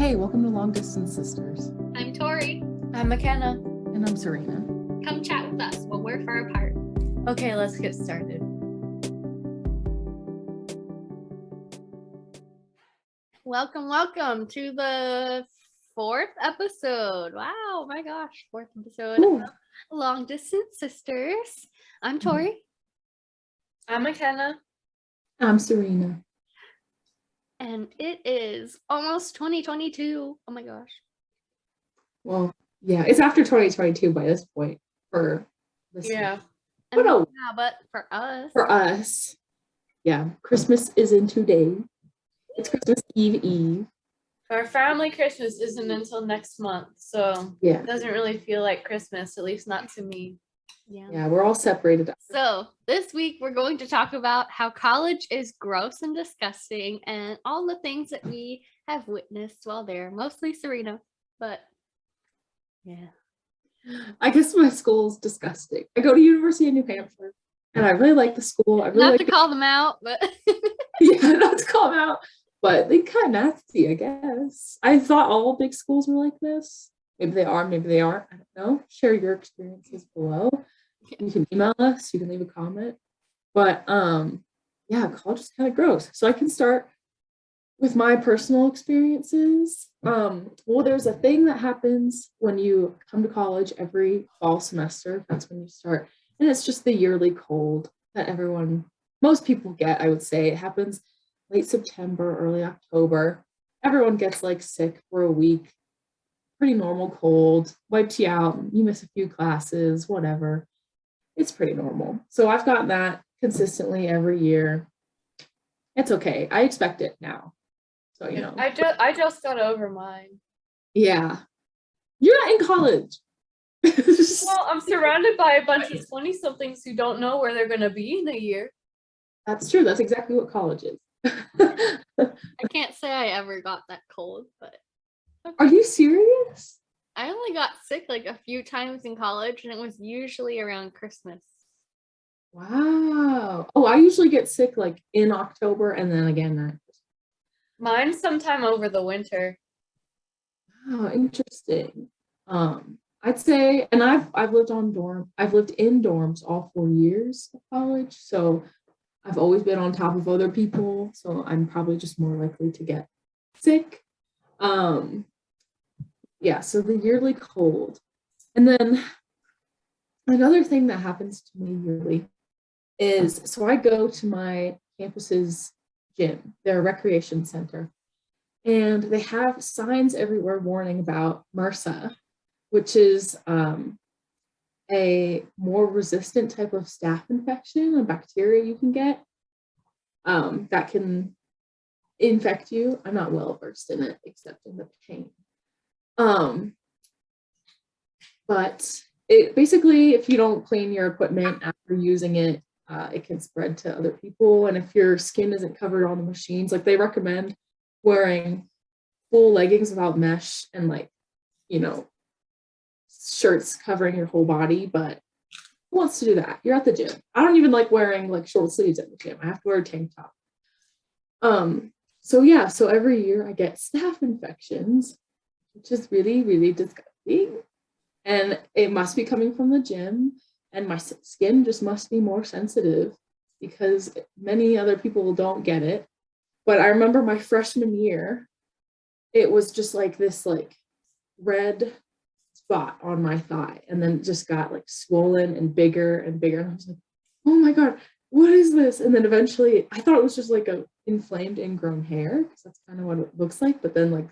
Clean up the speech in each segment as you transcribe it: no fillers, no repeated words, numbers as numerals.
Hey, welcome to Long Distance Sisters. I'm Tori. I'm Mackenna. And I'm Serena. Come chat with us while we're far apart. Okay, let's get started. Welcome to the fourth episode. Wow, my gosh, fourth episode Ooh. of Long Distance Sisters. I'm Tori. I'm Mackenna. I'm Serena. And it is almost 2022. Oh my gosh. Well, yeah, it's after 2022 by this point for this Yeah. week. But Yeah, but for us. Yeah, Christmas is in 2 days. It's Christmas Eve. Our family Christmas isn't until next month, so Yeah. it doesn't really feel like Christmas, at least not to me. Yeah, we're all separated. So this week we're going to talk about how college is gross and disgusting and all the things that we have witnessed while there. Mostly Serena, but yeah. I guess my school's disgusting. I go to University of New Hampshire, and I really like the school. I really Not like to call them out, but yeah, not to call them out, but they kind of nasty, I guess. I thought all big schools were like this. Maybe they are, maybe they aren't. I don't know. Share your experiences below. You can email us, you can leave a comment. But yeah, college is kind of gross. So I can start with my personal experiences. Well, there's a thing that happens when you come to college every fall semester. That's when you start. And it's just the yearly cold that most people get, I would say. It happens late September, early October. Everyone gets like sick for a week. Pretty normal cold, wipes you out, you miss a few classes, whatever. It's pretty normal. So I've gotten that consistently every year. It's okay. I expect it now. So, you know. I just got over mine. Yeah. You're not in college. Well, I'm surrounded by a bunch of 20-somethings who don't know where they're going to be in a year. That's true. That's exactly what college is. I can't say I ever got that cold, but okay. Are you serious? I only got sick like a few times in college, and it was usually around Christmas. Wow. Oh, I usually get sick like in October and then again at Christmas. Mine's sometime over the winter. Oh, interesting. I'd say, and I've lived in dorms all 4 years of college, so I've always been on top of other people, so I'm probably just more likely to get sick. Yeah, so the yearly cold. And then another thing that happens to me yearly is, so I go to my campus's gym, their recreation center, and they have signs everywhere warning about MRSA, which is a more resistant type of staph infection, a bacteria you can get that can infect you. I'm not well versed in it, except in the pain. But it basically, if you don't clean your equipment after using it, it can spread to other people. And if your skin isn't covered on the machines, like they recommend wearing full leggings without mesh and like, you know, shirts covering your whole body. But who wants to do that? You're at the gym. I don't even like wearing like short sleeves at the gym. I have to wear a tank top. So yeah, so every year I get staph infections, which is really, really disgusting. And it must be coming from the gym, and my skin just must be more sensitive because many other people don't get it. But I remember my freshman year, it was just like this like red spot on my thigh, and then it just got like swollen and bigger and bigger. And I was like, oh my God, what is this? And then eventually I thought it was just like a inflamed ingrown hair, because that's kind of what it looks like. But then like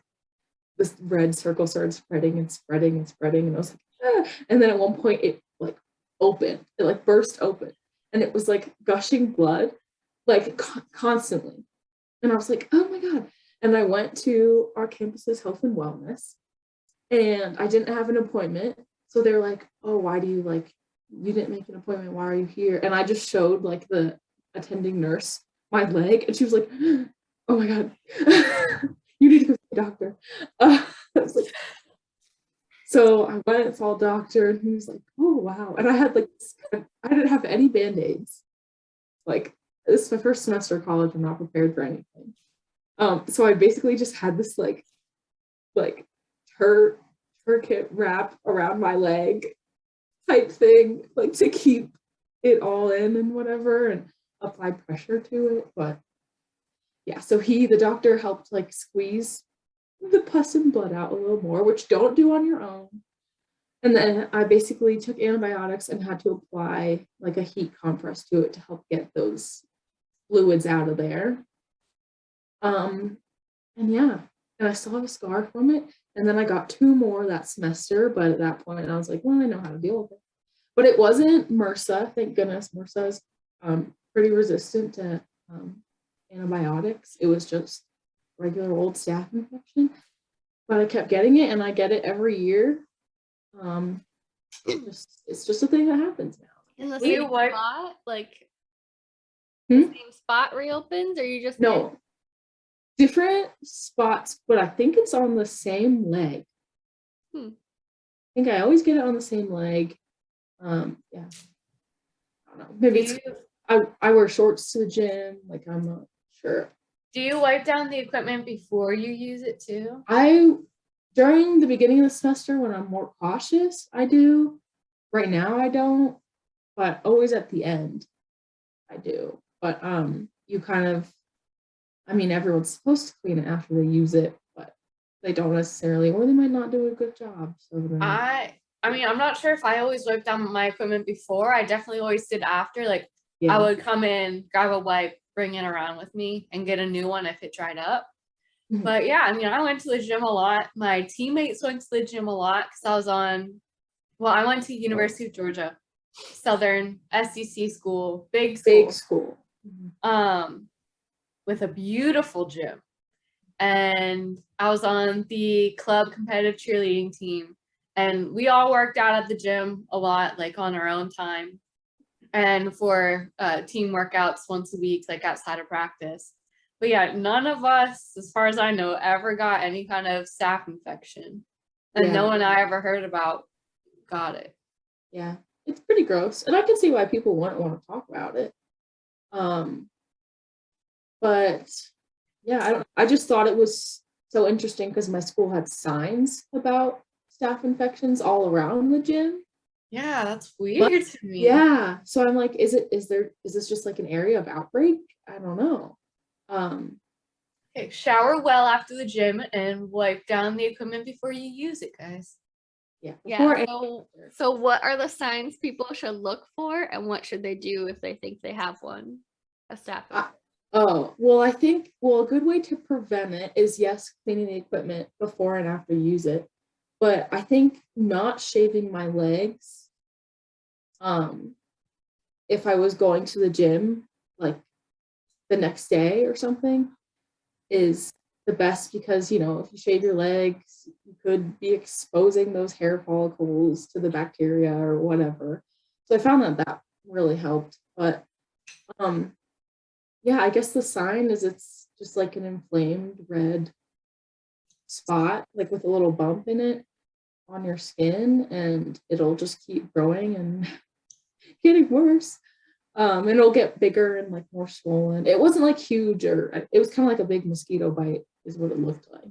this red circle started spreading and spreading and spreading, and I was like, ah. And then at one point it like opened, it like burst open, and it was like gushing blood like constantly. And I was like, oh my God. And I went to our campus's health and wellness, and I didn't have an appointment. So they're like, oh, why do you you didn't make an appointment, why are you here? And I just showed like the attending nurse my leg, and she was like, oh my God, you need to go see a doctor. I was like, so I went and saw a doctor, and he was like, oh wow. And I had like, I didn't have any band-aids. Like, this is my first semester of college, I'm not prepared for anything. So I basically just had this like like tourniquet wrap around my leg type thing, like to keep it all in and whatever, and apply pressure to it. But yeah, so the doctor helped like squeeze the pus and blood out a little more, which don't do on your own. And then I basically took antibiotics and had to apply like a heat compress to it to help get those fluids out of there. And yeah, and I still have a scar from it. And then I got 2 more that semester, but at that point I was like, well, I know how to deal with it. But it wasn't MRSA, thank goodness. MRSA is pretty resistant to antibiotics. It was just regular old staph infection. But I kept getting it, and I get it every year. It's just a thing that happens now. In the Do you same wipe- spot, like Hmm? the same spot reopens, or you just No, different spots, but I think it's on the same leg. Hmm. I think I always get it on the same leg. Yeah, I don't know. Maybe Do it's, you, I wear shorts to the gym. Like, I'm not sure. do you wipe down the equipment before you use it too? During the beginning of the semester when I'm more cautious, I do. Right now I don't, but always at the end I do. But you kind of, I mean, everyone's supposed to clean it after they use it, but they don't necessarily, or they might not do a good job. So then, I mean, I'm not sure if I always wiped down my equipment before. I definitely always did after. Like yeah. I would come in, grab a wipe, bring it around with me, and get a new one if it dried up. Mhm. But yeah, I mean, I went to the gym a lot. My teammates went to the gym a lot because I went to University of Georgia, Southern SEC school, big school. Big school. Mhm. With a beautiful gym. And I was on the club competitive cheerleading team. And we all worked out at the gym a lot, like on our own time. And for team workouts once a week, like outside of practice. But yeah, none of us, as far as I know, ever got any kind of staph infection. And Yeah. no one I ever heard about got it. Yeah, it's pretty gross, and I can see why people wouldn't want to talk about it. But yeah, I just thought it was so interesting because my school had signs about staph infections all around the gym. Yeah, that's weird to me. Yeah, so I'm like, is this just like an area of outbreak? I don't know. Okay, shower well after the gym and wipe down the equipment before you use it, guys. Yeah. Yeah. So what are the signs people should look for, and what should they do if they think they have one? A staph infection? Oh, well, I think, a good way to prevent it is, yes, cleaning the equipment before and after you use it. But I think not shaving my legs, if I was going to the gym, like the next day or something, is the best because, if you shave your legs, you could be exposing those hair follicles to the bacteria or whatever. So I found that really helped. But, yeah, I guess the sign is it's just like an inflamed red spot, like with a little bump in it on your skin, and it'll just keep growing and getting worse. And it'll get bigger and like more swollen. It wasn't like huge, or it was kind of like a big mosquito bite is what it looked like.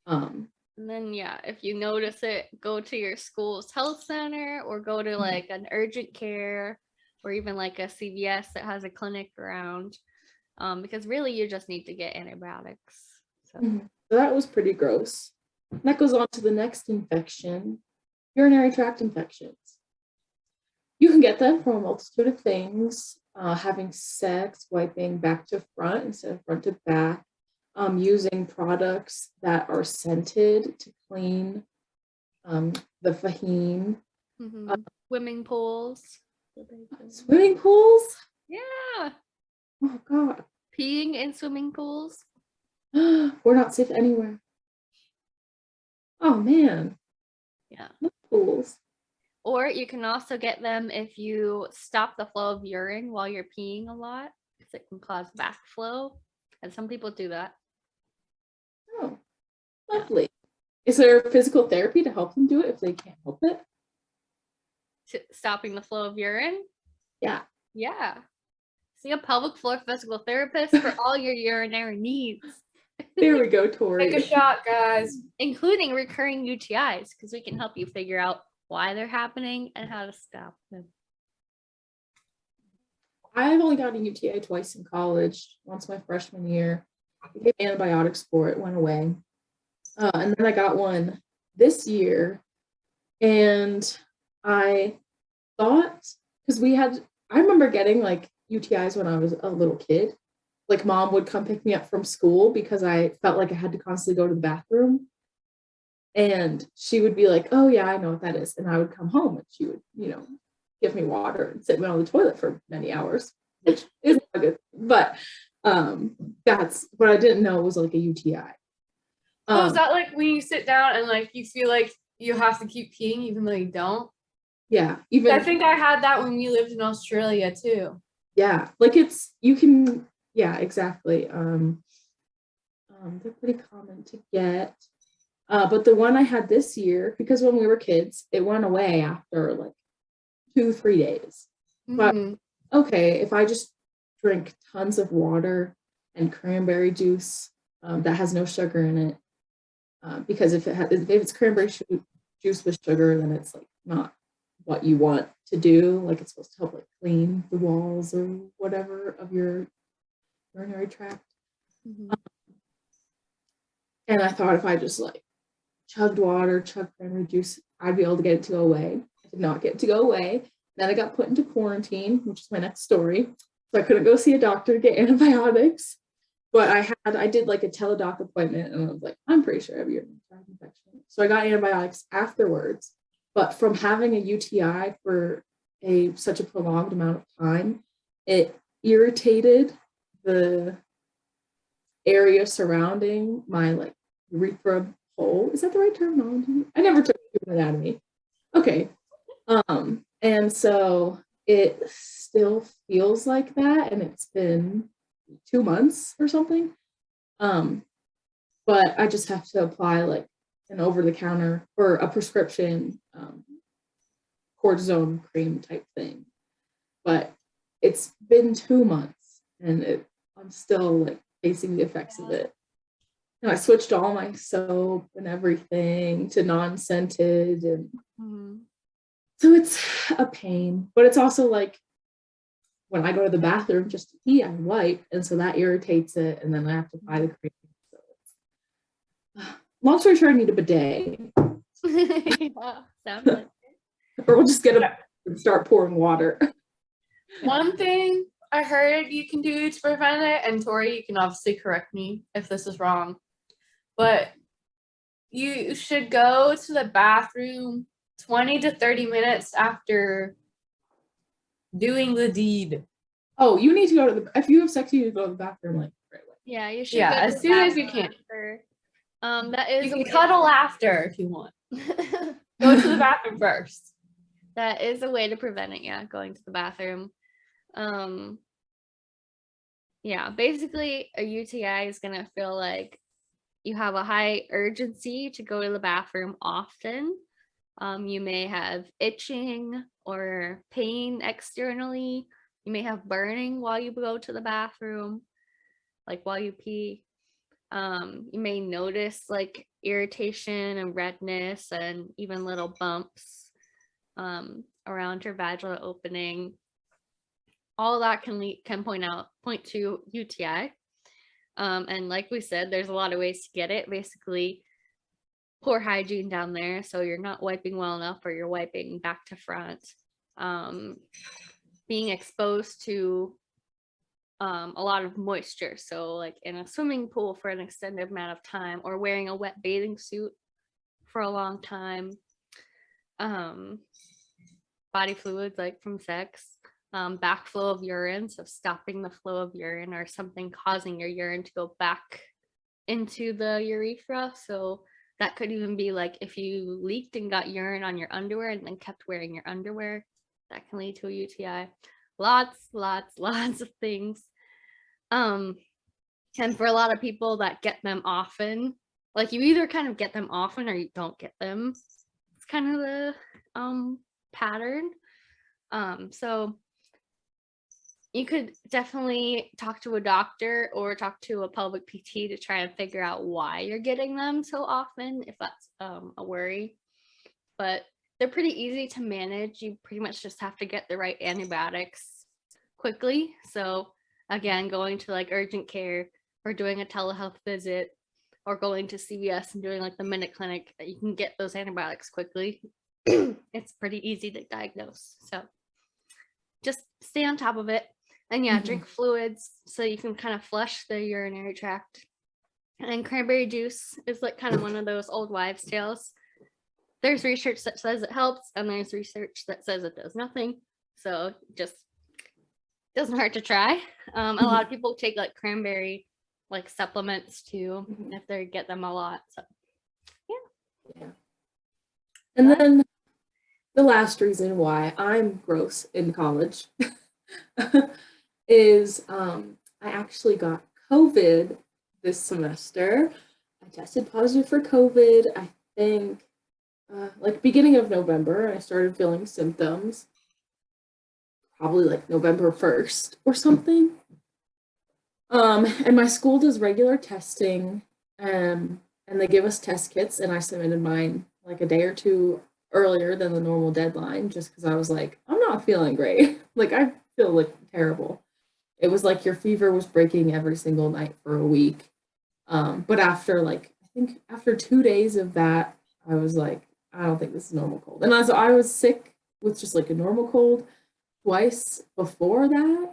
And then if you notice it, go to your school's health center or go to like an urgent care or even like a CVS that has a clinic around, because really you just need to get antibiotics. So that was pretty gross. That goes on to the next infection, urinary tract infections. You can get them from a multitude of things, having sex, wiping back to front instead of front to back, using products that are scented to clean the vagine. Swimming pools. Swimming pools? Yeah. Oh, God. Peeing in swimming pools. We're not safe anywhere. Oh, man. Yeah. No pools. Or you can also get them if you stop the flow of urine while you're peeing a lot, because it can cause backflow. And some people do that. Oh, lovely. Is there physical therapy to help them do it if they can't help it? Stopping the flow of urine? Yeah. Yeah. See a pelvic floor physical therapist for all your urinary needs. There we go, Tori. Take a shot, guys. Including recurring UTIs, because we can help you figure out why they're happening and how to stop them. I've only gotten a UTI twice in college. Once my freshman year, I gave antibiotics for it, went away. And then I got one this year. And I thought, because I remember getting like UTIs when I was a little kid. Like mom would come pick me up from school because I felt like I had to constantly go to the bathroom. And she would be like, oh yeah, I know what that is. And I would come home and she would, give me water and sit me on the toilet for many hours, which is not good. But that's what I didn't know was like a UTI. Oh, is that like when you sit down and like you feel like you have to keep peeing even though you don't? Yeah. I think I had that when we lived in Australia too. Yeah. Like yeah, exactly. They're pretty common to get. But the one I had this year, because when we were kids, it went away after like 2-3 days. But okay, if I just drink tons of water and cranberry juice that has no sugar in it, because if it's cranberry juice with sugar, then it's like not what you want to do. Like it's supposed to help like clean the walls or whatever of your urinary tract. And I thought if I just like chugged water, chugged cranberry juice, I'd be able to get it to go away. I did not get it to go away. Then I got put into quarantine, which is my next story. So I couldn't go see a doctor to get antibiotics. But I did like a teledoc appointment and I was like, I'm pretty sure I have urinary tract infection. So I got antibiotics afterwards. But from having a UTI for such a prolonged amount of time, it irritated the area surrounding my like urethra hole. Is that the right terminology? I never took human anatomy. Okay. And so it still feels like that, and it's been 2 months or something. But I just have to apply like an over-the-counter or a prescription cortisone cream type thing. But it's been 2 months, and I'm still like facing the effects of it. And I switched all my soap and everything to non-scented, and so it's a pain. But it's also like when I go to the bathroom just to pee, I wipe, and so that irritates it, and then I have to buy the cream. So long story short, I need a bidet. Sounds like Or we'll just get and start pouring water. One thing I heard you can do to prevent it, and Tori, you can obviously correct me if this is wrong, but you should go to the bathroom 20 to 30 minutes after doing the deed. Oh, you need to go to if you have sex, you need to go to the bathroom like right away. Yeah, you should. Yeah, as soon as you can. That is. You can cuddle after if you want. Go to the bathroom first. That is a way to prevent it. Yeah, going to the bathroom. Yeah, basically a UTI is gonna feel like you have a high urgency to go to the bathroom often. You may have itching or pain externally. You may have burning while you go to the bathroom, like while you pee. You may notice like irritation and redness and even little bumps around your vaginal opening. All that can point to UTI. And like we said, there's a lot of ways to get it. Basically, poor hygiene down there, so you're not wiping well enough, or you're wiping back to front. Being exposed to a lot of moisture, so like in a swimming pool for an extended amount of time, or wearing a wet bathing suit for a long time. Body fluids like from sex. Backflow of urine, so stopping the flow of urine, or something causing your urine to go back into the urethra. So that could even be like if you leaked and got urine on your underwear and then kept wearing your underwear, that can lead to a UTI. Lots of things. And for a lot of people that get them often, like you either kind of get them often or you don't get them. It's kind of the pattern. So you could definitely talk to a doctor or talk to a public PT to try and figure out why you're getting them so often, if that's a worry. But they're pretty easy to manage. You pretty much just have to get the right antibiotics quickly. So again, going to like urgent care or doing a telehealth visit or going to CVS and doing like the minute clinic, you can get those antibiotics quickly. It's pretty easy to diagnose. So just stay on top of it. And yeah, drink fluids so you can kind of flush the urinary tract. And cranberry juice is like kind of one of those old wives' tales. There's research that says it helps, and there's research that says it does nothing. So just doesn't hurt to try. A lot of people take like cranberry like supplements too if they get them a lot. So Yeah. And then the last reason why I'm gross in college is I actually got COVID this semester. I tested positive for COVID, I think, like beginning of November. I started feeling symptoms probably like November 1st or something. And my school does regular testing, and they give us test kits, and I submitted mine like a day or two earlier than the normal deadline just because I was like, I'm not feeling great. Like, I feel like terrible. It was like your fever was breaking every single night for a week. But after like, I think after 2 days of that, I was like, I don't think this is normal cold. And I was sick with just like a normal cold twice before that.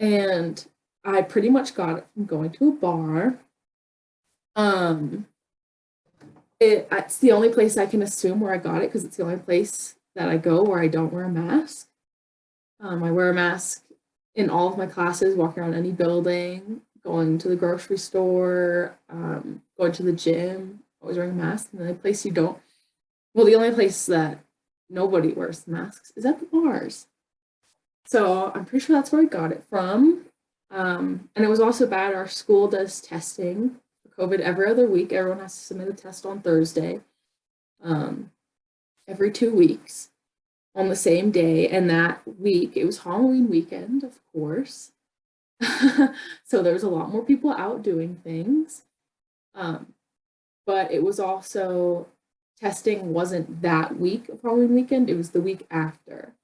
And I pretty much got it from going to a bar. It's the only place I can assume where I got it because it's the only place that I go where I don't wear a mask. I wear a mask in all of my classes, walking around any building, going to the grocery store, going to the gym, always wearing a mask. And the only place the only place that nobody wears masks is at the bars. So I'm pretty sure that's where I got it from. And it was also bad. Our school does testing for COVID every other week. Everyone has to submit a test on Thursday, every 2 weeks on the same day. And that week, it was Halloween weekend, of course. So there was a lot more people out doing things. But it was also, testing wasn't that week of Halloween weekend. It was the week after.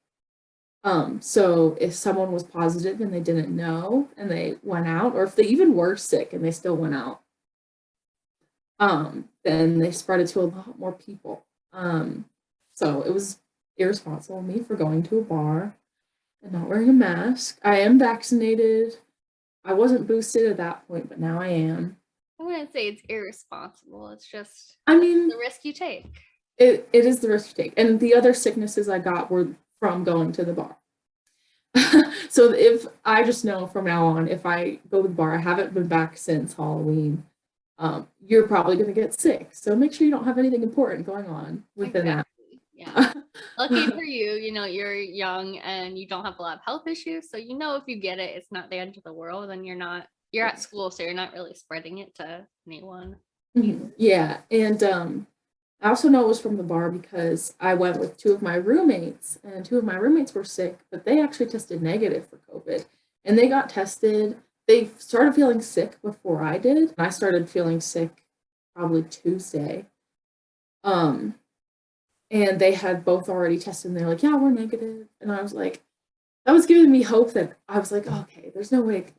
So if someone was positive and they didn't know and they went out, or if they even were sick and they still went out, then they spread it to a lot more people. So it was irresponsible of me for going to a bar and not wearing a mask. I am vaccinated. I wasn't boosted at that point, but now I am. I wouldn't say it's irresponsible. It's just I mean, the risk you take. It is the risk you take. And the other sicknesses I got were from going to the bar. So if I just know from now on, if I go to the bar, I haven't been back since Halloween, you're probably going to get sick. So make sure you don't have anything important going on within that. Yeah. Lucky for you, you're young and you don't have a lot of health issues. So, if you get it, it's not the end of the world, and you're at school, so you're not really spreading it to anyone. Yeah. And I also know it was from the bar because I went with 2 of my roommates, and 2 of my roommates were sick, but they actually tested negative for COVID. And they got tested. They started feeling sick before I did. I started feeling sick probably Tuesday. And they had both already tested, and they're like, yeah, we're negative. And I was like, that was giving me hope that I was like, okay, there's no way. Like,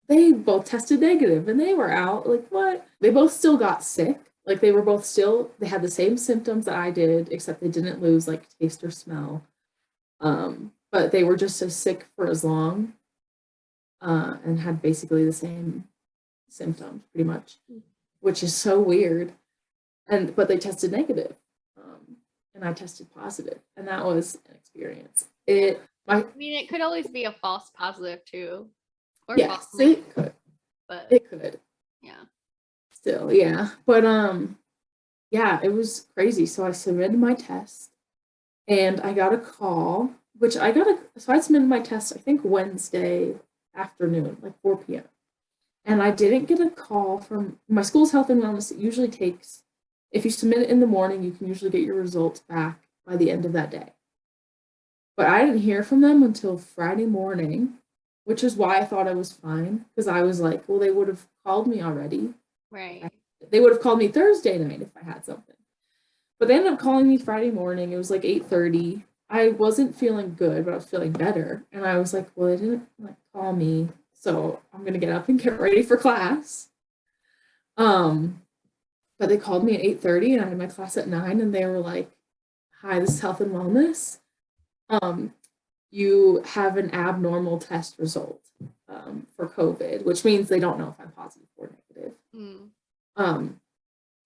they both tested negative and they were out. Like, what? They both still got sick. Like, they had the same symptoms that I did, except they didn't lose like taste or smell. But they were just as sick for as long, and had basically the same symptoms pretty much, which is so weird. But they tested negative, and I tested positive, and that was an experience. It could always be a false positive too. Or yes, it could. But it could. Yeah. Still, yeah. But yeah, it was crazy. So I submitted my test, and I got a call, so I submitted my test, I think Wednesday afternoon, like 4 p.m. And I didn't get a call from my school's health and wellness. It usually takes, if you submit it in the morning, you can usually get your results back by the end of that day. But I didn't hear from them until Friday morning, which is why I thought I was fine, because I was like, well, they would have called me already. Right. They would have called me Thursday night if I had something. But they ended up calling me Friday morning. It was like 8:30. I wasn't feeling good, but I was feeling better. And I was like, well, they didn't like call me, so I'm gonna get up and get ready for class. But they called me at 8:30 and I had my class at 9 and they were like, hi, this is health and wellness. You have an abnormal test result for COVID, which means they don't know if I'm positive or negative.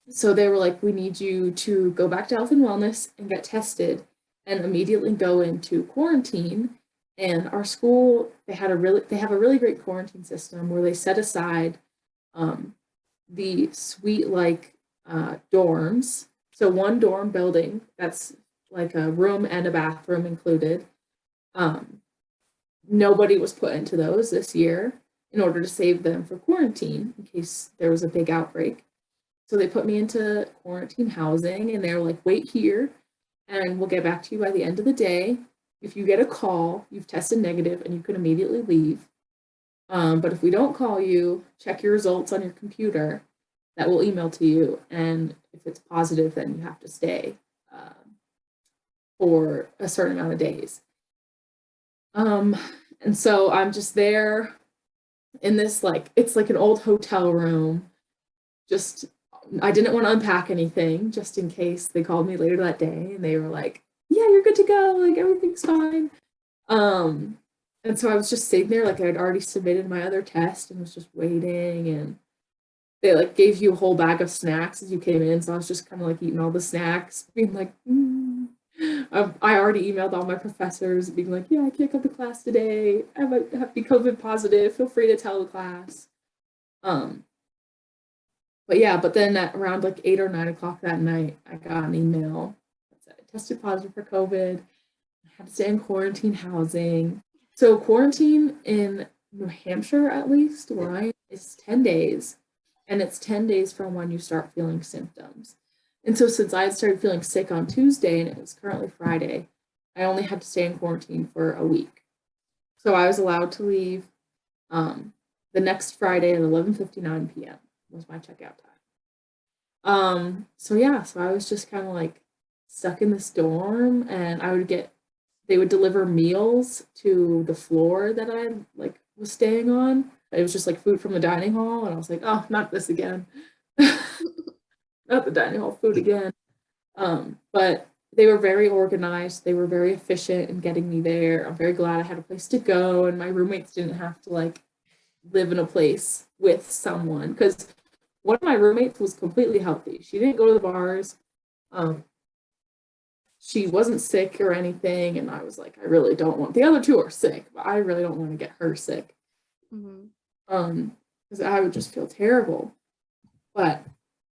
So they were like, we need you to go back to health and wellness and get tested and immediately go into quarantine. And our school, they have a really great quarantine system where they set aside the suite like dorms. So one dorm building that's like a room and a bathroom included. Nobody was put into those this year in order to save them for quarantine in case there was a big outbreak. So they put me into quarantine housing and they're like, wait here and we'll get back to you by the end of the day. If you get a call, you've tested negative and you can immediately leave. But if we don't call you, check your results on your computer. That will email to you. And if it's positive, then you have to stay for a certain amount of days. And so I'm just there in this, like, it's like an old hotel room. Just, I didn't want to unpack anything just in case they called me later that day and they were like, yeah, you're good to go. Like, everything's fine. And so I was just sitting there, like I'd already submitted my other test and was just waiting, and they like gave you a whole bag of snacks as you came in. So I was just kind of like eating all the snacks, being like, I already emailed all my professors being like, yeah, I can't come to class today. I might have to be COVID positive. Feel free to tell the class. But yeah, but then at around like 8 or 9 o'clock that night, I got an email that said I tested positive for COVID. I had to stay in quarantine housing. So quarantine in New Hampshire, at least, where I am, is 10 days. And it's 10 days from when you start feeling symptoms. And so since I had started feeling sick on Tuesday and it was currently Friday, I only had to stay in quarantine for a week. So I was allowed to leave the next Friday at 11:59 p.m. was my checkout time. So yeah, so I was just kind of like stuck in this dorm, and they would deliver meals to the floor that I like was staying on. It was just like food from the dining hall, and I was like, oh, not this again. Not the dining hall food again. But they were very organized. They were very efficient in getting me there. I'm very glad I had a place to go, and my roommates didn't have to like live in a place with someone, because one of my roommates was completely healthy. She didn't go to the bars. She wasn't sick or anything, and I was like, I really don't want, the other two are sick, but I really don't want to get her sick. Because I would just feel terrible. But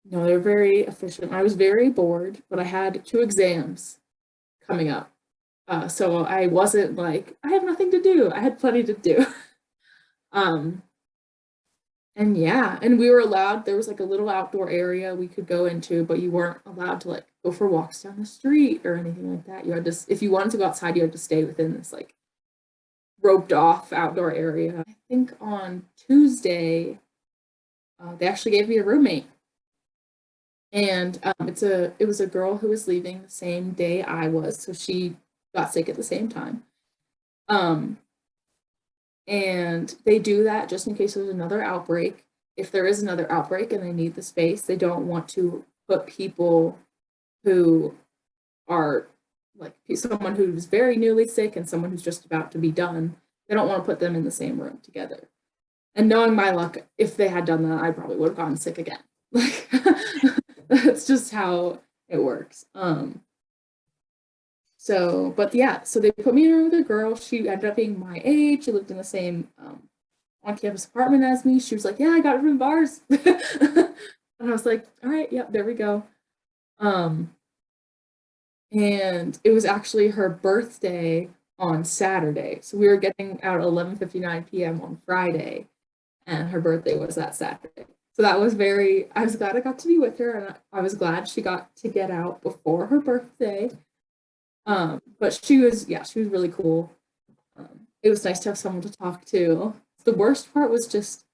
no, they're very efficient. I was very bored, but I had 2 exams coming up. So I wasn't like, I have nothing to do. I had plenty to do. And yeah, and we were allowed, there was like a little outdoor area we could go into, but you weren't allowed to like go for walks down the street or anything like that. You had to, if you wanted to go outside, you had to stay within this like roped off outdoor area. I think on Tuesday, they actually gave me a roommate. And it was a girl who was leaving the same day I was, so she got sick at the same time. And they do that just in case there's another outbreak. If there is another outbreak and they need the space, they don't want to put people who are like someone who's very newly sick and someone who's just about to be done. They don't want to put them in the same room together. And knowing my luck, if they had done that, I probably would have gotten sick again. Like that's just how it works. So, but yeah, so they put me in a room with a girl. She ended up being my age. She lived in the same on-campus apartment as me. She was like, yeah, I got it from bars. And I was like, all right, yep, there we go. And it was actually her birthday on Saturday. So we were getting out at 11:59 p.m. on Friday, and her birthday was that Saturday. So that was I was glad I got to be with her, and I was glad she got to get out before her birthday. But she was really cool. It was nice to have someone to talk to. The worst part was just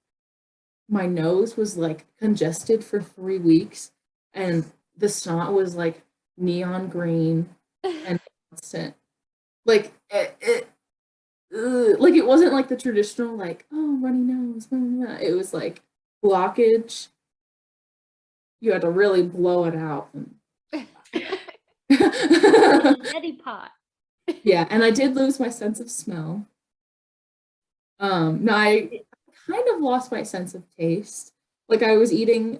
my nose was like congested for 3 weeks, and the snot was like neon green and constant. Like like it wasn't like the traditional like, oh, runny nose. It was like blockage. You had to really blow it out. Neti pot. Yeah, and I did lose my sense of smell. No, I kind of lost my sense of taste. Like I was eating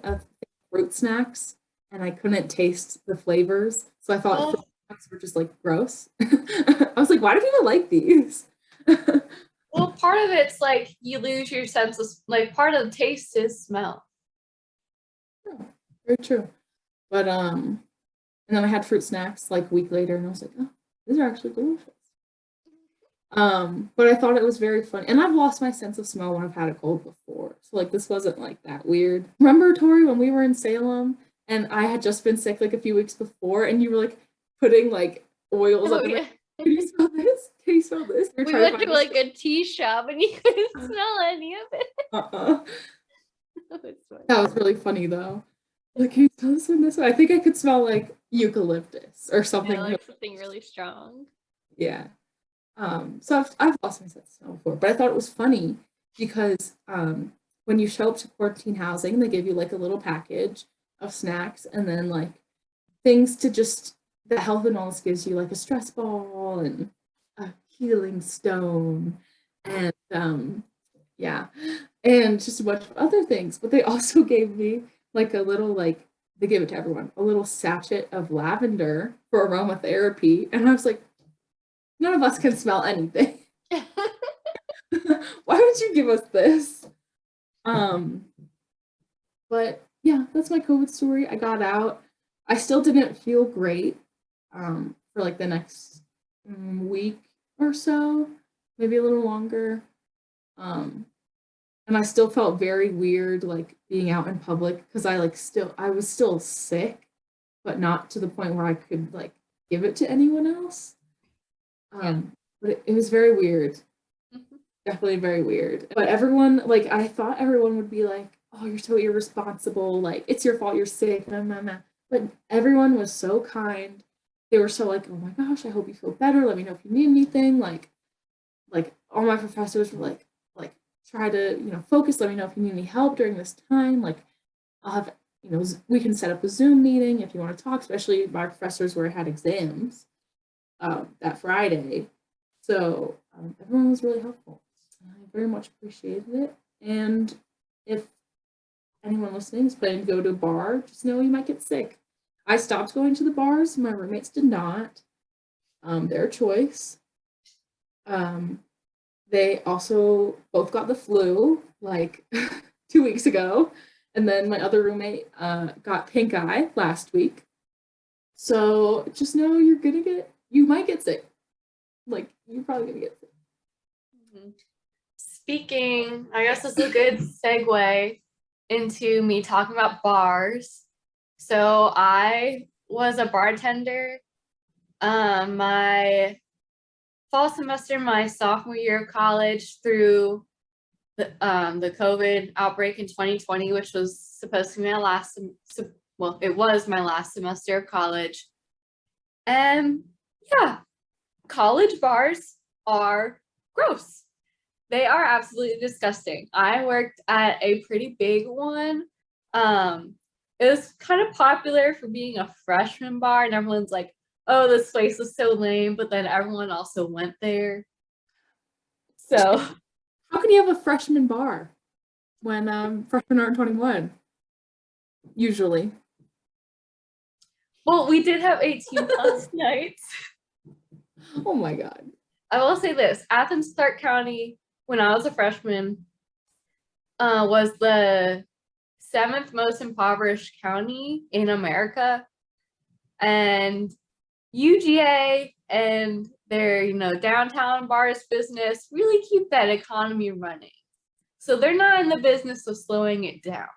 fruit snacks and I couldn't taste the flavors, so I thought fruit snacks were just like gross. I was like, why do people like these? Well, part of it's like you lose your sense of, like, part of the taste is smell. Yeah, very true. But and then I had fruit snacks like a week later, and I was like, oh, these are actually delicious. But I thought it was very funny. And I've lost my sense of smell when I've had a cold before. So like this wasn't like that weird. Remember, Tori, when we were in Salem and I had just been sick like a few weeks before and you were like putting like oils Oh, under yeah. my, can you smell this? Can you smell this? We went to like a tea shop and you couldn't smell any of it. That was really funny though. Like, can you smell this one this way? I think I could smell like eucalyptus or something. Yeah, like something really strong. Yeah. So I've lost my sense of smell before, but I thought it was funny because when you show up to quarantine housing, they give you like a little package of snacks and then like things to just, the health and wellness gives you like a stress ball and a healing stone and yeah, and just a bunch of other things. But they also gave me like a little like, they give it to everyone, a little sachet of lavender for aromatherapy, and I was like, none of us can smell anything. Why would you give us this? But yeah, that's my COVID story. I got out. I still didn't feel great for like the next week or so, maybe a little longer. And I still felt very weird like being out in public because I was still sick, but not to the point where I could like give it to anyone else. But it was very weird. Definitely very weird. But everyone, like, I thought everyone would be like, oh, you're so irresponsible. Like, it's your fault you're sick. Nah, nah, nah. But everyone was so kind. They were so like, oh my gosh, I hope you feel better. Let me know if you need anything. Like all my professors were like, try to, focus. Let me know if you need any help during this time. Like, I'll have, we can set up a Zoom meeting if you want to talk, especially my professors where I had exams that Friday. So everyone was really helpful. I very much appreciated it. And if anyone listening is planning to go to a bar, just know you might get sick. I stopped going to the bars. My roommates did not. Their choice. They also both got the flu like 2 weeks ago. And then my other roommate got pink eye last week. So just know you might get sick. Like, you're probably gonna get sick. Speaking, I guess this is a good segue into me talking about bars. So I was a bartender my fall semester, my sophomore year of college, through the COVID outbreak in 2020, which was supposed to be my last, well, it was my last semester of college. And yeah, college bars are gross. They are absolutely disgusting. I worked at a pretty big one. It was kind of popular for being a freshman bar, and everyone's like, oh, this place is so lame, but then everyone also went there. So how can you have a freshman bar when freshmen aren't 21? Usually. Well, we did have 18 plus nights. Oh my God. I will say this, Athens, Stark County, when I was a freshman, was the 7th most impoverished county in America. And UGA and their, downtown bars business really keep that economy running. So they're not in the business of slowing it down.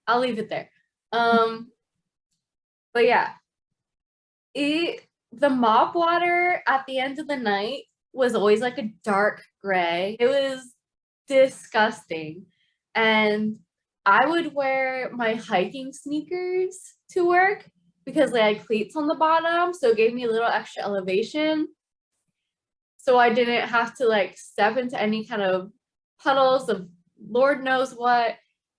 I'll leave it there. But yeah, the mop water at the end of the night was always like a dark gray. It was disgusting. And I would wear my hiking sneakers to work because they had cleats on the bottom, so it gave me a little extra elevation. So I didn't have to like step into any kind of puddles of Lord knows what.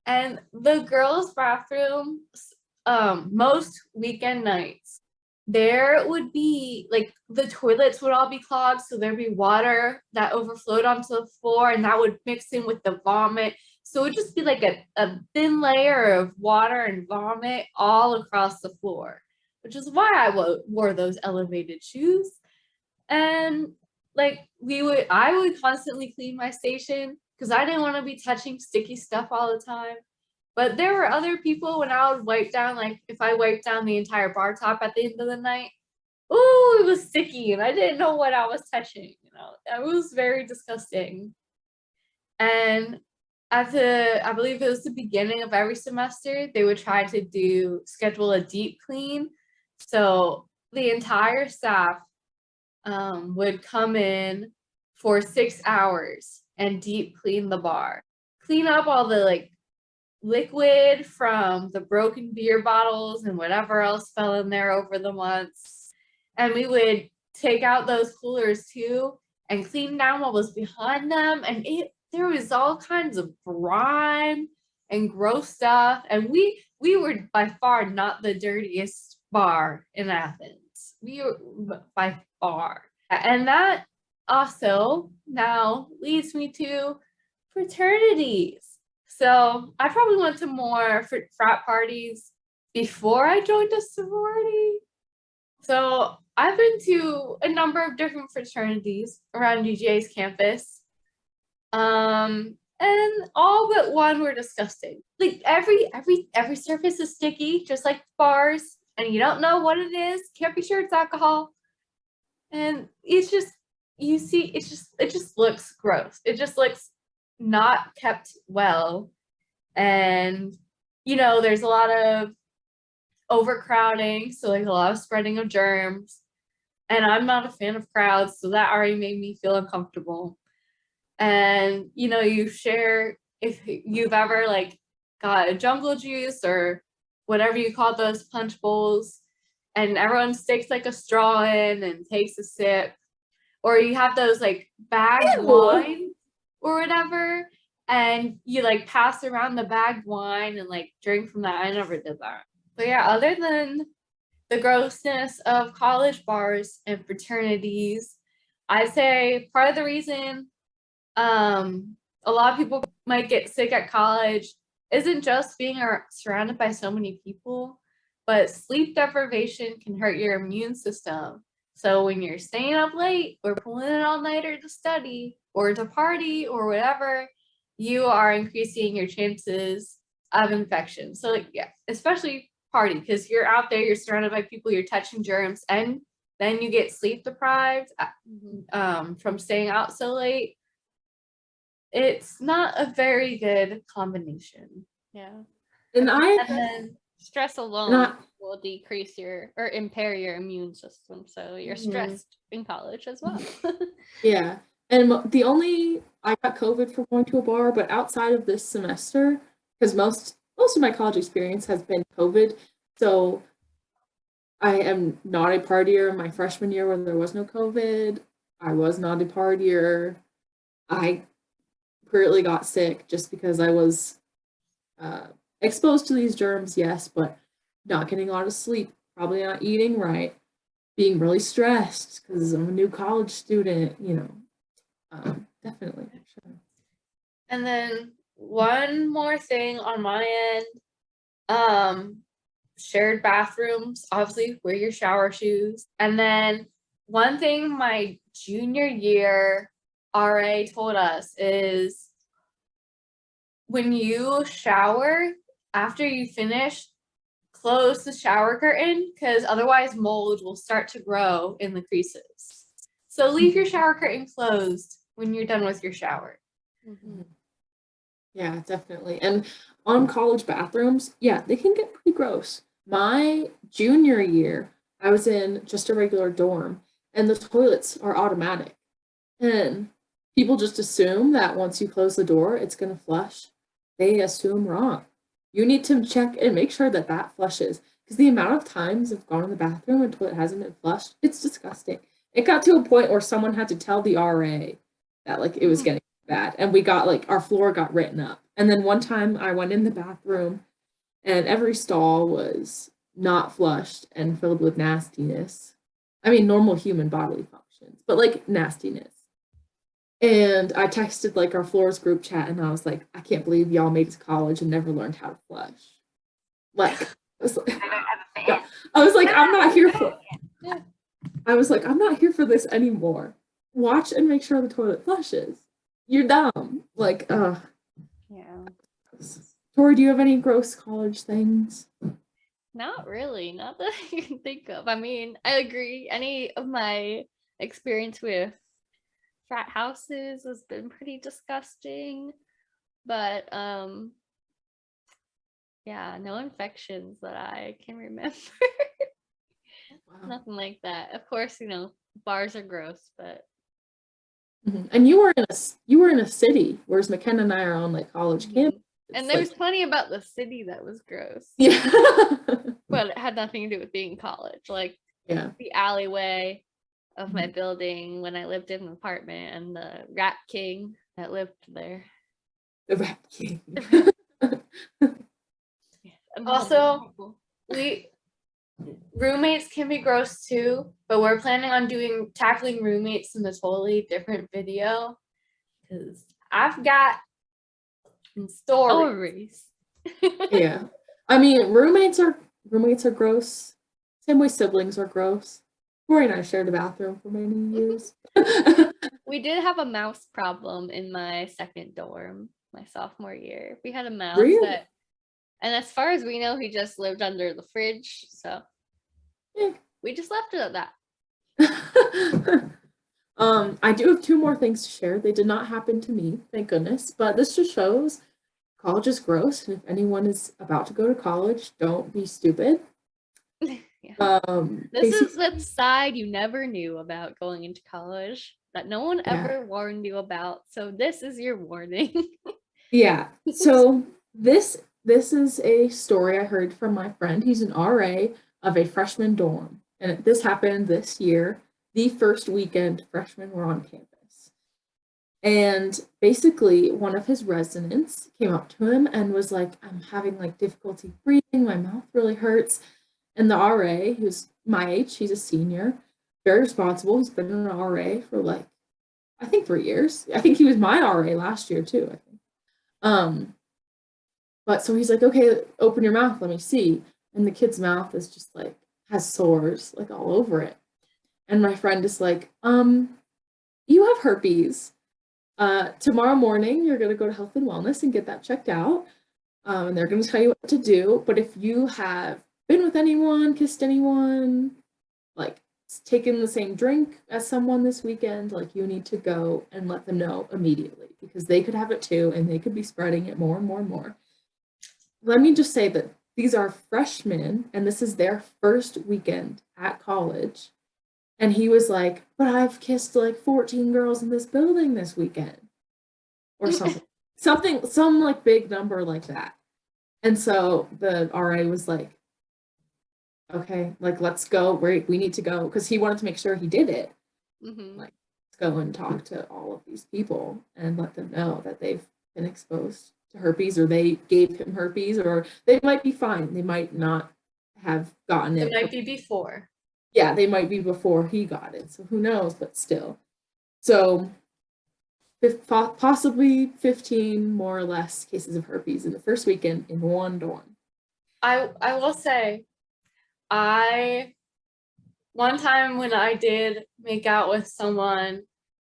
And the girls' bathroom, most weekend nights, there would be like the toilets would all be clogged, so there'd be water that overflowed onto the floor, and that would mix in with the vomit. So it would just be like a thin layer of water and vomit all across the floor, which is why I wore those elevated shoes. And like I would constantly clean my station because I didn't want to be touching sticky stuff all the time. But there were other people when I would wipe down, like if I wiped down the entire bar top at the end of the night, oh, it was sticky and I didn't know what I was touching. You know, it was very disgusting. And I believe it was the beginning of every semester, they would try to schedule a deep clean. So the entire staff would come in for 6 hours and deep clean the bar, clean up all the like liquid from the broken beer bottles and whatever else fell in there over the months. And we would take out those coolers too and clean down what was behind them. And there was all kinds of grime and gross stuff. And we were by far not the dirtiest bar in Athens. We were by far. And that also now leads me to fraternities. So I probably went to more frat parties before I joined a sorority. So I've been to a number of different fraternities around UGA's campus. And all but one were disgusting. Like every surface is sticky, just like bars, and you don't know what it is. Can't be sure it's alcohol. And it's just, you see, it just looks gross. It just looks not kept well. And you know, there's a lot of overcrowding, so like a lot of spreading of germs. And I'm not a fan of crowds, so that already made me feel uncomfortable. And you know, you share, if you've ever like got a jungle juice or whatever you call those punch bowls, and everyone sticks like a straw in and takes a sip, or you have those like bagged wine or whatever, and you like pass around the bagged wine and like drink from that. I never did that. But yeah, other than the grossness of college bars and fraternities, I'd say part of the reason a lot of people might get sick at college isn't just being surrounded by so many people, but sleep deprivation can hurt your immune system. So when you're staying up late or pulling an all-nighter to study or to party or whatever, you are increasing your chances of infection. So like, yeah, especially party, because you're out there, you're surrounded by people, you're touching germs, and then you get sleep deprived from staying out so late. It's not a very good combination. Yeah. And then stress alone will decrease or impair your immune system. So you're stressed in college as well. Yeah. And I got COVID from going to a bar, but outside of this semester, because most of my college experience has been COVID. So I am not a partier. My freshman year when there was no COVID, I was not a partier. I currently got sick just because I was exposed to these germs, yes, but not getting a lot of sleep, probably not eating right, being really stressed because I'm a new college student, you know. Definitely. Sure. And then one more thing on my end, shared bathrooms, obviously wear your shower shoes. And then one thing my junior year RA told us is when you shower, after you finish, close the shower curtain because otherwise mold will start to grow in the creases. So leave your shower curtain closed when you're done with your shower. Mm-hmm. Yeah, definitely. And on college bathrooms, yeah, they can get pretty gross. My junior year, I was in just a regular dorm, and the toilets are automatic. And people just assume that once you close the door, it's going to flush. They assume wrong. You need to check and make sure that that flushes. Because the amount of times I've gone to the bathroom and toilet hasn't been flushed, it's disgusting. It got to a point where someone had to tell the RA that like it was getting bad. And we got like our floor got written up. And then one time I went in the bathroom and every stall was not flushed and filled with nastiness. I mean, normal human bodily functions, but like nastiness. And I texted like our floors group chat and I was like, I can't believe y'all made it to college and never learned how to flush. Like, I was like, yeah. I was like, I'm not here for I was like, I'm not here for this anymore. Watch and make sure the toilet flushes. You're dumb. Like, Yeah. Tori, do you have any gross college things? Not really, not that I can think of. I mean, I agree. Any of my experience with frat houses has been pretty disgusting, but yeah, no infections that I can remember. Wow. Nothing like that. Of course, bars are gross, but And you were in a city, whereas Mackenna and I are on like college campus. And there's plenty about the city that was gross. Yeah. But it had nothing to do with being in college. Like the alleyway of my building when I lived in an apartment and the rat king that lived there. The rat king. Also, roommates can be gross too, but we're planning on tackling roommates in a totally different video because I've got stories. Yeah. I mean, roommates are gross. Same way siblings are gross. Tori and I shared a bathroom for many years. We did have a mouse problem in my second dorm, my sophomore year. We had a mouse and as far as we know, he just lived under the fridge. So we just left it at that. I do have 2 more things to share. They did not happen to me, thank goodness. But this just shows college is gross. And if anyone is about to go to college, don't be stupid. Yeah. This is the side you never knew about going into college that no one ever warned you about. So this is your warning. Yeah. So this is a story I heard from my friend. He's an RA of a freshman dorm. And this happened this year, the first weekend freshmen were on campus. And basically one of his residents came up to him and was like, I'm having like difficulty breathing, my mouth really hurts. And the RA, who's my age, he's a senior, very responsible. He's been an RA for like, I think 3 years. I think he was my RA last year too, I think. But so he's like, okay, open your mouth, let me see. And the kid's mouth is just like, has sores like all over it. And my friend is like, you have herpes. Tomorrow morning, you're going to go to health and wellness and get that checked out. And they're going to tell you what to do. But if you have been with anyone, kissed anyone, like taken the same drink as someone this weekend, like you need to go and let them know immediately because they could have it too and they could be spreading it more and more and more. Let me just say that these are freshmen and this is their first weekend at college. And he was like, but I've kissed like 14 girls in this building this weekend or something, some like big number like that. And so the RA was like, okay, like, let's go. We need to go because he wanted to make sure he did it. Like, let's go and talk to all of these people and let them know that they've been exposed to herpes or they gave him herpes or they might be fine. They might not have gotten it. It might be before. Yeah, they might be before he got it. So who knows, but still. So possibly 15 more or less cases of herpes in the first weekend in one dorm. I will say, one time when I did make out with someone,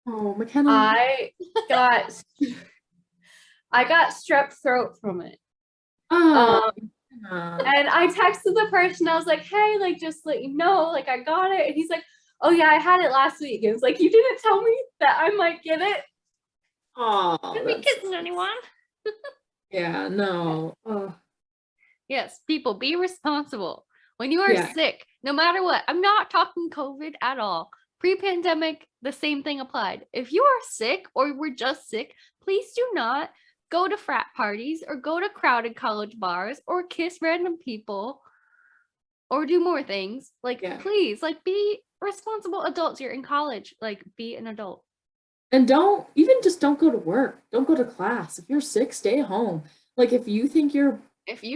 Mackenna. I got strep throat from it. And I texted the person, I was like, hey, like, just let you know, like, I got it. And he's like, oh yeah, I had it last week. And it's like, you didn't tell me that I might get it. Didn't be kissing anyone. Yeah, no. Yes, people, be responsible. When you are sick, no matter what, I'm not talking COVID at all. Pre-pandemic, the same thing applied. If you are sick or were just sick, please do not go to frat parties or go to crowded college bars or kiss random people or do more things. Like, please, like, be responsible adults. You're in college. Like, be an adult. And don't go to work. Don't go to class. If you're sick, stay home. Like, if you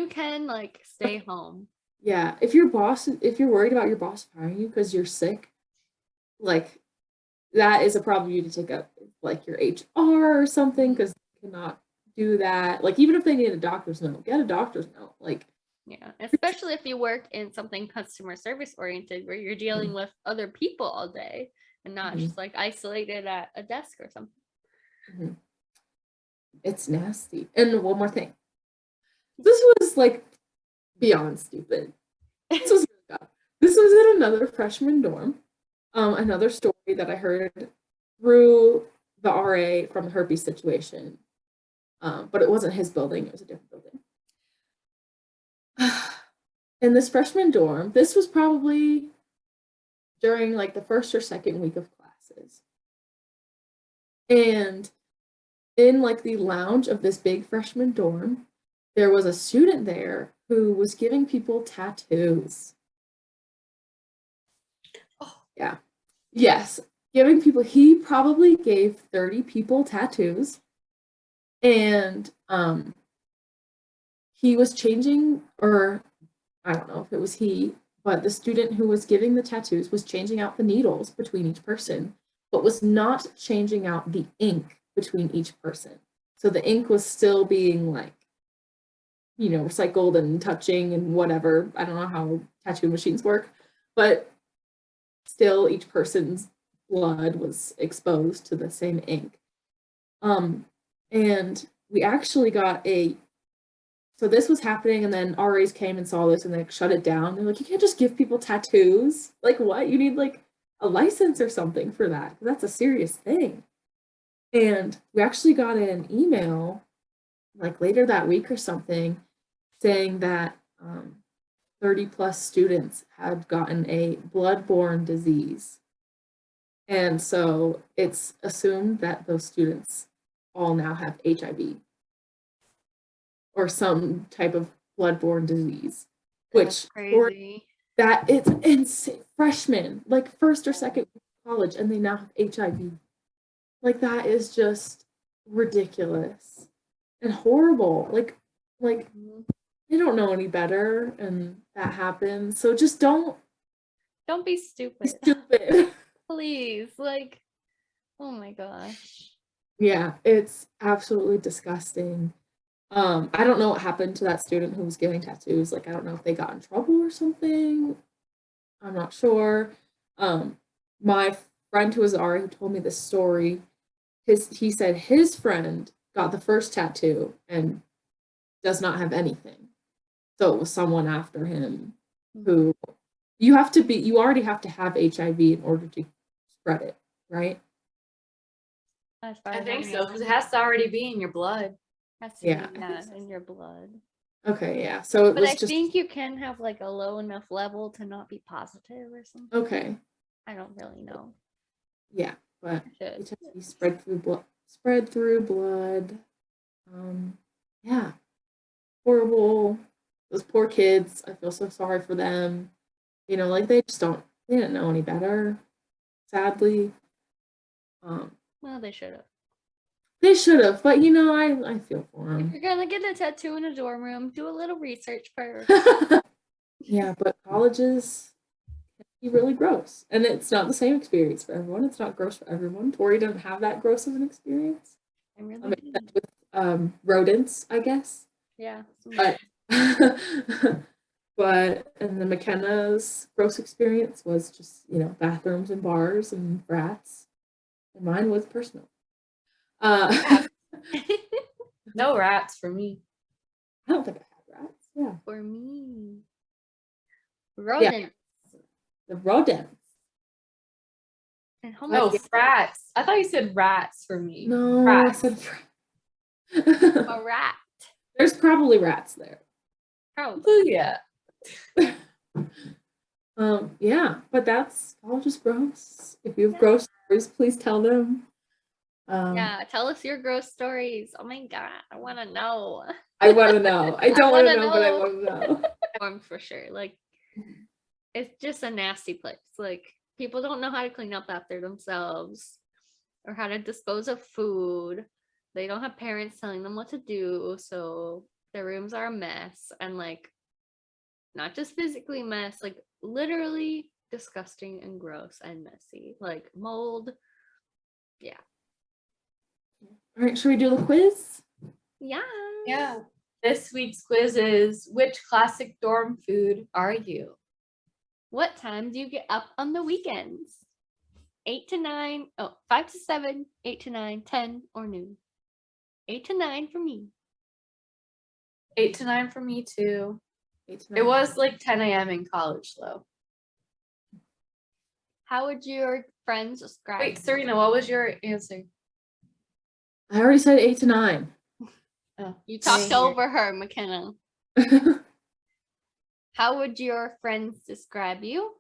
can, like, stay home. Yeah. If you're worried about your boss firing you because you're sick, like, that is a problem you need to take up, like, your HR or something, because you cannot do that. Like, even if they need a doctor's note, get a doctor's note. Like, yeah, especially if you work in something customer service oriented where you're dealing with other people all day and not just like isolated at a desk or something. It's nasty. And one more thing. This was like beyond stupid. This was in another freshman dorm. Another story that I heard through the RA from the herpes situation. But it wasn't his building, it was a different building. In this freshman dorm, this was probably during like the first or second week of classes. And in like the lounge of this big freshman dorm, there was a student there who was giving people tattoos. Oh, yeah. Yes. He probably gave 30 people tattoos. And he was changing, or I don't know if it was he, but the student who was giving the tattoos was changing out the needles between each person, but was not changing out the ink between each person. So the ink was still being like, recycled and touching and whatever. I don't know how tattoo machines work, but still each person's blood was exposed to the same ink. And we actually got so this was happening, and then RAs came and saw this and they shut it down. They're like, you can't just give people tattoos. Like, what? You need like a license or something for that. That's a serious thing. And we actually got an email like later that week or something saying that 30 plus students had gotten a blood-borne disease. And so it's assumed that those students all now have HIV or some type of blood-borne disease. That's crazy. That it's insane. Freshmen, like first or second college, and they now have HIV. Like, that is just ridiculous and horrible. Like they don't know any better, and that happens. So just don't be stupid. Stupid. Please, like, oh my gosh. Yeah, it's absolutely disgusting. I don't know what happened to that student who was giving tattoos. Like, I don't know if they got in trouble or something. I'm not sure. My friend who was RA who told me this story, he said his friend got the first tattoo and does not have anything. So it was someone after him who you already have to have HIV in order to spread it, right? I think so, because it has to already be in your blood. Yeah, in your blood. Okay, yeah. So I think you can have like a low enough level to not be positive or something. Okay. I don't really know. Yeah, but HIV spread through blood. Yeah. Horrible. Those poor kids. I feel so sorry for them. Like they didn't know any better, sadly. Well, they should have. They should have, but I feel for them. If you're gonna get a tattoo in a dorm room, do a little research first. Yeah, but colleges can be really gross, and it's not the same experience for everyone. It's not gross for everyone. Tori doesn't have that gross of an experience. I really do. With rodents, I guess. Yeah. But and then Mackenna's gross experience was just bathrooms and bars and rats, and mine was personal. No rats for me. I don't think I had rats. Yeah. For me. Rodents. Yeah. The rodents. And rats. I thought you said rats for me. No, rats. I said a rat. There's probably rats there. Probably. Yeah. Yeah, but that's all just gross. If you have gross stories, please tell them. Yeah, tell us your gross stories. Oh my god, I want to know. I want to know. I don't want to wanna know, but I know. want to know. Dorm for sure. Like, it's just a nasty place. Like, people don't know how to clean up after themselves or how to dispose of food. They don't have parents telling them what to do, so their rooms are a mess, and like, not just physically mess, like literally disgusting and gross and messy, like mold. Yeah. All right, should we do the quiz? Yeah. Yeah. This week's quiz is, which classic dorm food are you? What time do you get up on the weekends? 8 to 9, 5 to 7, 8 to 9, 10, or noon? 8 to 9 for me. 8 to 9 for me too. 8 to 9. It was like 10 a.m. in college though. How would your friends describe? Wait, Serena, what was your answer? I already said 8 to 9. Oh, You talked dang it. over her, Mackenna. How would your friends describe you?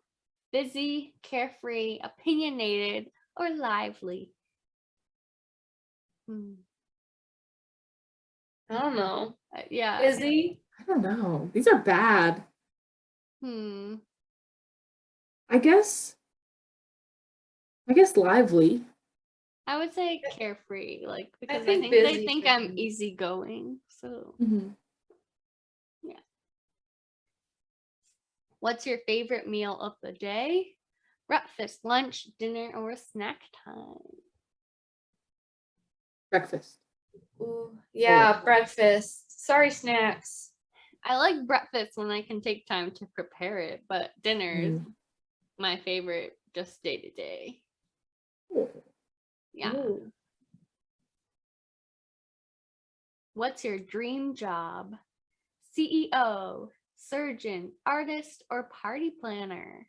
Busy, carefree, opinionated, or lively? I don't know. Yeah. Busy? I don't know. These are bad. I guess lively. I would say carefree, like, because I think think they busy think for I'm me. easygoing. So, Mm-hmm. yeah. What's your favorite meal of the day? Breakfast, lunch, dinner, or snack time? Breakfast. Ooh, yeah, Oh. breakfast. Sorry, snacks. I like breakfast when I can take time to prepare it, but dinner is my favorite, just day to day. Yeah. Ooh. What's your dream job? CEO, surgeon, artist, or party planner?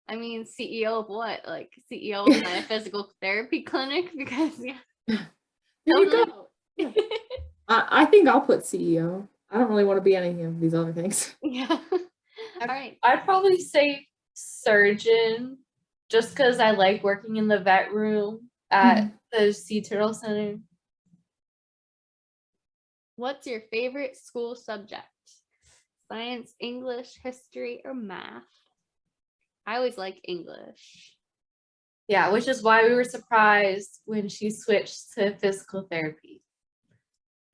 I mean, CEO of what? Like CEO of my physical therapy clinic? Because yeah. There you go. Yeah. I think I'll put CEO. I don't really want to be any of these other things. Yeah. All right. I'd probably say surgeon, just because I like working in the vet room at the Sea Turtle Center. What's your favorite school subject? Science, English, history, or math? I always like English. Yeah, which is why we were surprised when she switched to physical therapy.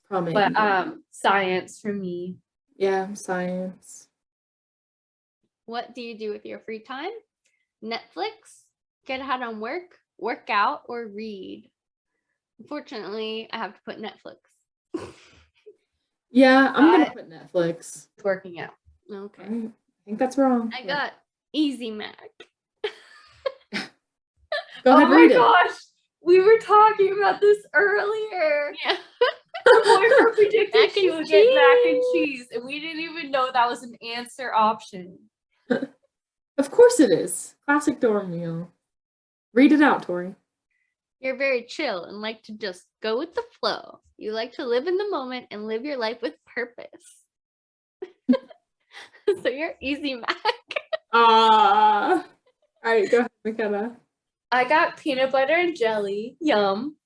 Probably. But science for me. Yeah, science. What do you do with your free time? Netflix, get ahead on work, work out, or read? Unfortunately, I have to put Netflix. Yeah, I'm gonna put Netflix. Working out. Okay. I think that's wrong. I got Easy Mac. Go ahead, read it. Oh my gosh, we were talking about this earlier. Yeah. Her boyfriend predicted Mac she and would get mac and cheese. cheese, and we didn't even know that was an answer option. Of course it is. Classic dorm meal. Read it out, Tori. You're very chill and like to just go with the flow. You like to live in the moment and live your life with purpose. So you're Easy Mac. All right, go ahead, Mackenna. I got peanut butter and jelly. Yum.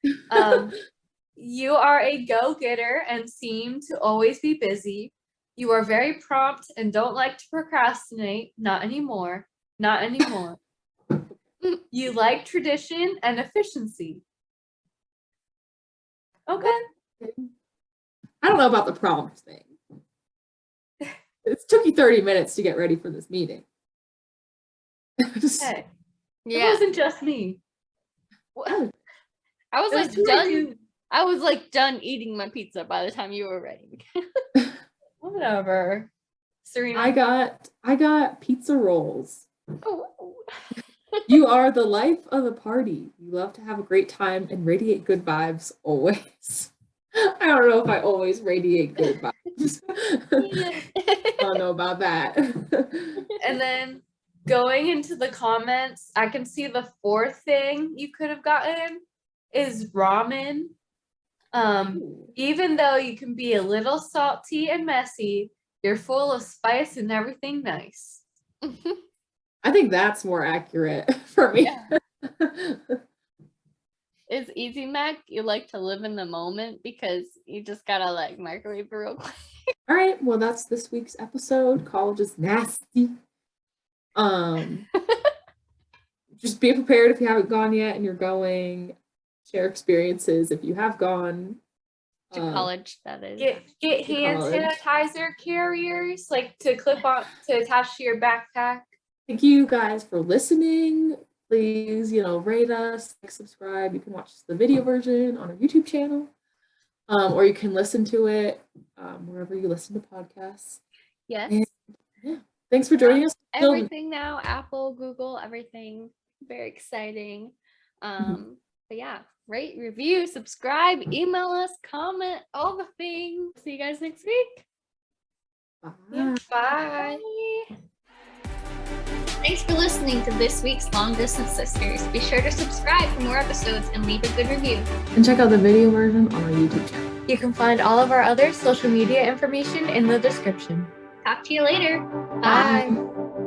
You are a go-getter and seem to always be busy. You are very prompt and don't like to procrastinate. Not anymore. Not anymore. You like tradition and efficiency. Okay. I don't know about the prompt thing. It took you 30 minutes to get ready for this meeting. Hey, Yeah. it wasn't just me. Oh, I was It like was two done. dudes. I was like done eating my pizza by the time you were ready. Whatever. Serena. I got pizza rolls. Oh. You are the life of the party. You love to have a great time and radiate good vibes always. I don't know if I always radiate good vibes. I don't know about that. And then going into the comments, I can see the fourth thing you could have gotten is ramen. Even though you can be a little salty and messy, you're full of spice and everything nice. I think that's more accurate for me. Yeah. It's easy, Mac. You like to live in the moment because you just gotta like microwave it real quick. All right, well, that's this week's episode. College is nasty. Just be prepared if you haven't gone yet and you're going. Share experiences if you have gone. To college, that is. Get hand sanitizer carriers, like to clip on to attach to your backpack. Thank you guys for listening. Please, rate us, subscribe. You can watch the video version on our YouTube channel, or you can listen to it wherever you listen to podcasts. Yes. And, yeah. Thanks for joining us. Everything now, Apple, Google, everything. Very exciting. But yeah, rate, review, subscribe, email us, comment, all the things. See you guys next week. Bye. Bye. Thanks for listening to this week's Long Distance Sisters. Be sure to subscribe for more episodes and leave a good review. And check out the video version on our YouTube channel. You can find all of our other social media information in the description. Talk to you later. Bye.